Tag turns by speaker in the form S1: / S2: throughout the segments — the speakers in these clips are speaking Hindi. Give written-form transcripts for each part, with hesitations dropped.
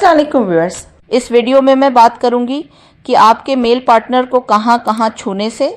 S1: अस्सलाम वालेकुम व्यूअर्स, इस वीडियो में मैं बात करूंगी कि आपके मेल पार्टनर को कहां कहां छूने से,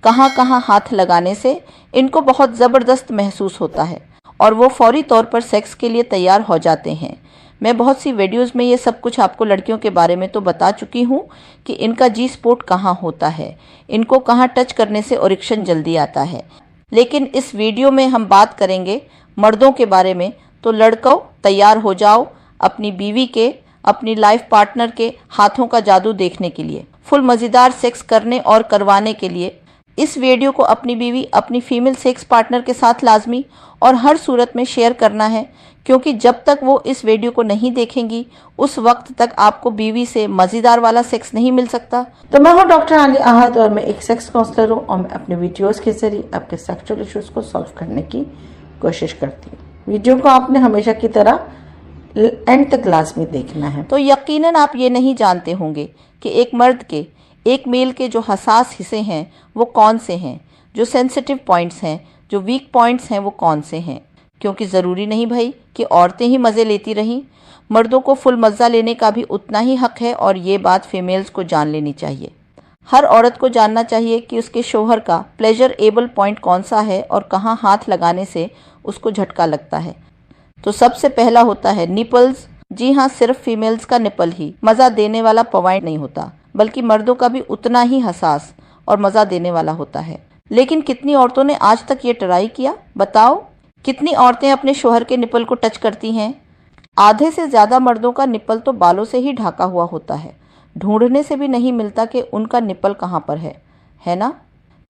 S1: कहां कहां हाथ लगाने से इनको बहुत ज़बरदस्त महसूस होता है और वो फौरी तौर पर सेक्स के लिए तैयार हो जाते हैं। मैं बहुत सी वीडियोस में ये सब कुछ आपको लड़कियों के बारे में तो बता चुकी हूँ कि इनका जी स्पॉट कहाँ होता है, इनको कहाँ टच करने से इरेक्शन जल्दी आता है। लेकिन इस वीडियो में हम बात करेंगे मर्दों के बारे में। तो लड़कों, तैयार हो जाओ अपनी बीवी के, अपनी लाइफ पार्टनर के हाथों का जादू देखने के लिए, फुल मज़ेदार सेक्स करने और करवाने के लिए। इस वीडियो को अपनी बीवी, अपनी फीमेल सेक्स पार्टनर के साथ लाजमी और हर सूरत में शेयर करना है, क्योंकि जब तक वो इस वीडियो को नहीं देखेंगी उस वक्त तक आपको बीवी से मज़ेदार वाला सेक्स नहीं मिल सकता।
S2: तो मैं हूँ डॉक्टर आलिया आहद और मैं एक सेक्स काउंसलर हूँ और मैं अपने वीडियोस के जरिए आपके सेक्सुअल इश्यूज को सॉल्व करने की कोशिश करती हूँ। वीडियो को आपने हमेशा की तरह एंड तक लाजमी देखना है।
S1: तो यकीनन आप ये नहीं जानते होंगे कि एक मर्द के, एक मेल के जो हसास हिस्से हैं वो कौन से हैं, जो सेंसिटिव पॉइंट्स हैं, जो वीक पॉइंट्स हैं वो कौन से हैं। क्योंकि ज़रूरी नहीं भाई कि औरतें ही मज़े लेती रहें, मर्दों को फुल मज़ा लेने का भी उतना ही हक है और ये बात फीमेल्स को जान लेनी चाहिए। हर औरत को जानना चाहिए कि उसके शोहर का प्लेजर एबल पॉइंट कौन सा है और कहाँ हाथ लगाने से उसको झटका लगता है। तो सबसे पहला होता है निपल्स। जी हाँ, सिर्फ फीमेल्स का निपल ही मज़ा देने वाला पॉइंट नहीं होता, बल्कि मर्दों का भी उतना ही हसास और मज़ा देने वाला होता है। लेकिन कितनी औरतों ने आज तक ये ट्राई किया? बताओ, कितनी औरतें अपने शोहर के निपल को टच करती हैं? आधे से ज़्यादा मर्दों का निपल तो बालों से ही ढका हुआ होता है, ढूंढने से भी नहीं मिलता कि उनका निपल कहाँ पर है ना?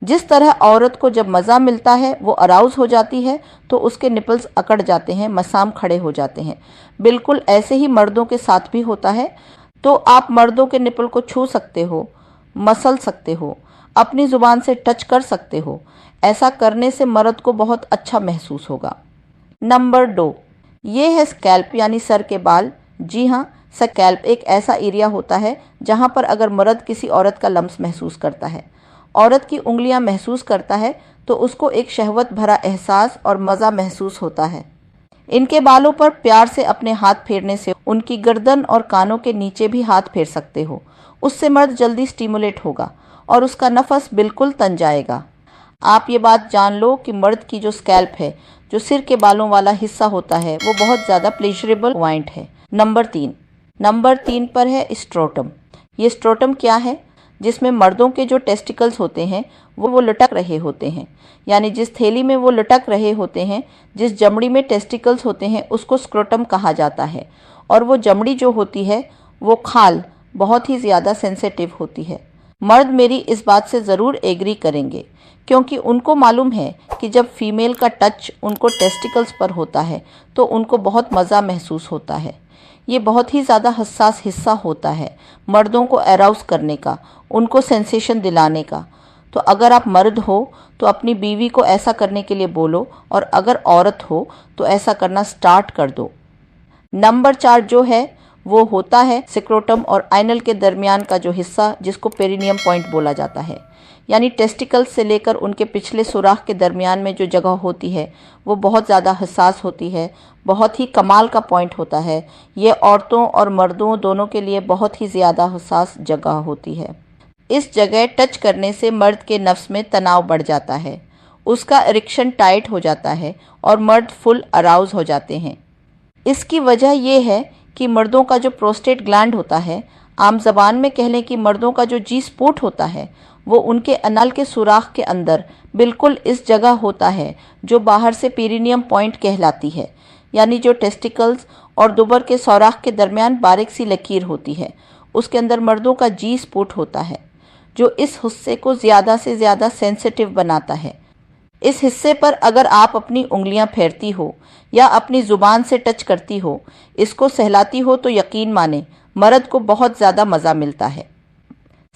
S1: जिस तरह औरत को जब मज़ा मिलता है, वो अराउज हो जाती है, तो उसके निपल्स अकड़ जाते हैं, मसाम खड़े हो जाते हैं। बिल्कुल ऐसे ही मर्दों के साथ भी होता है। तो आप मर्दों के निपल को छू सकते हो, मसल सकते हो, अपनी ज़ुबान से टच कर सकते हो। ऐसा करने से मर्द को बहुत अच्छा महसूस होगा। नंबर 2, ये है स्कैल्प यानी सर के बाल। जी हाँ, स्कैल्प एक ऐसा एरिया होता है जहाँ पर अगर मर्द किसी औरत का लम्स महसूस करता है, औरत की उंगलियां महसूस करता है, तो उसको एक शहवत भरा एहसास और मज़ा महसूस होता है। इनके बालों पर प्यार से अपने हाथ फेरने से उनकी गर्दन और कानों के नीचे भी हाथ फेर सकते हो। उससे मर्द जल्दी स्टिमुलेट होगा और उसका नफस बिल्कुल तन जाएगा। आप ये बात जान लो कि मर्द की जो स्कैल्प है, जो सिर के बालों वाला हिस्सा होता है, वो बहुत ज़्यादा प्लेजरेबल पॉइंट है। नंबर 3 पर है स्ट्रोटम। ये स्ट्रोटम क्या है? जिसमें मर्दों के जो टेस्टिकल्स होते हैं वो लटक रहे होते हैं, यानी जिस थैली में वो लटक रहे होते हैं, जिस जमड़ी में टेस्टिकल्स होते हैं, उसको स्क्रोटम कहा जाता है। और वो जमड़ी जो होती है, वो खाल बहुत ही ज़्यादा सेंसिटिव होती है। मर्द मेरी इस बात से ज़रूर एग्री करेंगे, क्योंकि उनको मालूम है कि जब फीमेल का टच उनको टेस्टिकल्स पर होता है तो उनको बहुत मज़ा महसूस होता है। ये बहुत ही ज़्यादा हसास हिस्सा होता है मर्दों को अराउज करने का, उनको सेंसेशन दिलाने का। तो अगर आप मर्द हो तो अपनी बीवी को ऐसा करने के लिए बोलो, और अगर औरत हो तो ऐसा करना स्टार्ट कर दो। नंबर 4 जो है वो होता है स्क्रोटम और आइनल के दरमियान का जो हिस्सा, जिसको पेरिनियम पॉइंट बोला जाता है। यानी टेस्टिकल्स से लेकर उनके पिछले सुराख के दरमियान में जो जगह होती है वो बहुत ज़्यादा हसास होती है, बहुत ही कमाल का पॉइंट होता है। ये औरतों और मर्दों दोनों के लिए बहुत ही ज़्यादा हसास जगह होती है। इस जगह टच करने से मर्द के नफ्स में तनाव बढ़ जाता है, उसका इरेक्शन टाइट हो जाता है और मर्द फुल अराउज हो जाते हैं। इसकी वजह यह है कि मर्दों का जो प्रोस्टेट ग्लैंड होता है, आम जबान में कह लें कि मर्दों का जो जी स्पॉट होता है, वो उनके अनल के सुराख के अंदर बिल्कुल इस जगह होता है जो बाहर से पेरिनियम पॉइंट कहलाती है। यानी जो टेस्टिकल्स और दुबर के सौराख के दरमियान बारीक सी लकीर होती है, उसके अंदर मर्दों का जी स्पॉट होता है, जो इस हिस्से को ज़्यादा से ज़्यादा सेंसिटिव बनाता है। इस हिस्से पर अगर आप अपनी उंगलियां फेरती हो या अपनी ज़ुबान से टच करती हो, इसको सहलाती हो, तो यकीन माने मर्द को बहुत ज़्यादा मज़ा मिलता है।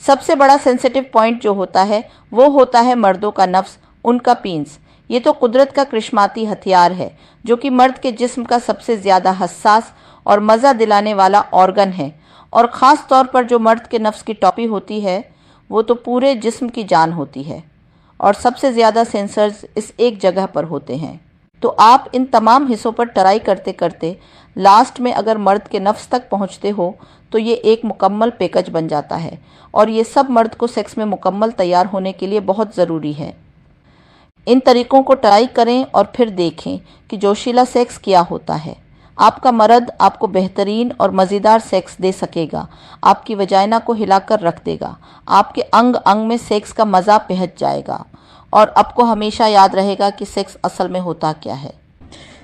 S1: सबसे बड़ा सेंसिटिव पॉइंट जो होता है वो होता है मर्दों का नफ्स, उनका पीन्स। ये तो कुदरत का करिश्माती हथियार है, जो कि मर्द के जिस्म का सबसे ज़्यादा हसास और मज़ा दिलाने वाला ऑर्गन है। और ख़ास तौर पर जो मर्द के नफ्स की टॉपी होती है, वो तो पूरे जिस्म की जान होती है और सबसे ज़्यादा सेंसर्स इस एक जगह पर होते हैं। तो आप इन तमाम हिस्सों पर ट्राई करते करते लास्ट में अगर मर्द के नफ्स तक पहुंचते हो तो ये एक मुकम्मल पैकेज बन जाता है और ये सब मर्द को सेक्स में मुकम्मल तैयार होने के लिए बहुत ज़रूरी है। इन तरीकों को ट्राई करें और फिर देखें कि जोशीला सेक्स क्या होता है। आपका मर्द आपको बेहतरीन और मज़ेदार सेक्स दे सकेगा, आपकी वजाइना को हिलाकर रख देगा, आपके अंग अंग में सेक्स का मज़ा पहुंच जाएगा और आपको हमेशा याद रहेगा कि सेक्स असल में होता क्या है।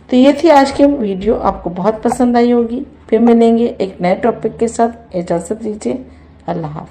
S2: तो ये थी आज की वीडियो, आपको बहुत पसंद आई होगी। फिर मिलेंगे एक नए टॉपिक के साथ। इजाज़त दीजिए, अल्लाह हाफ़िज़।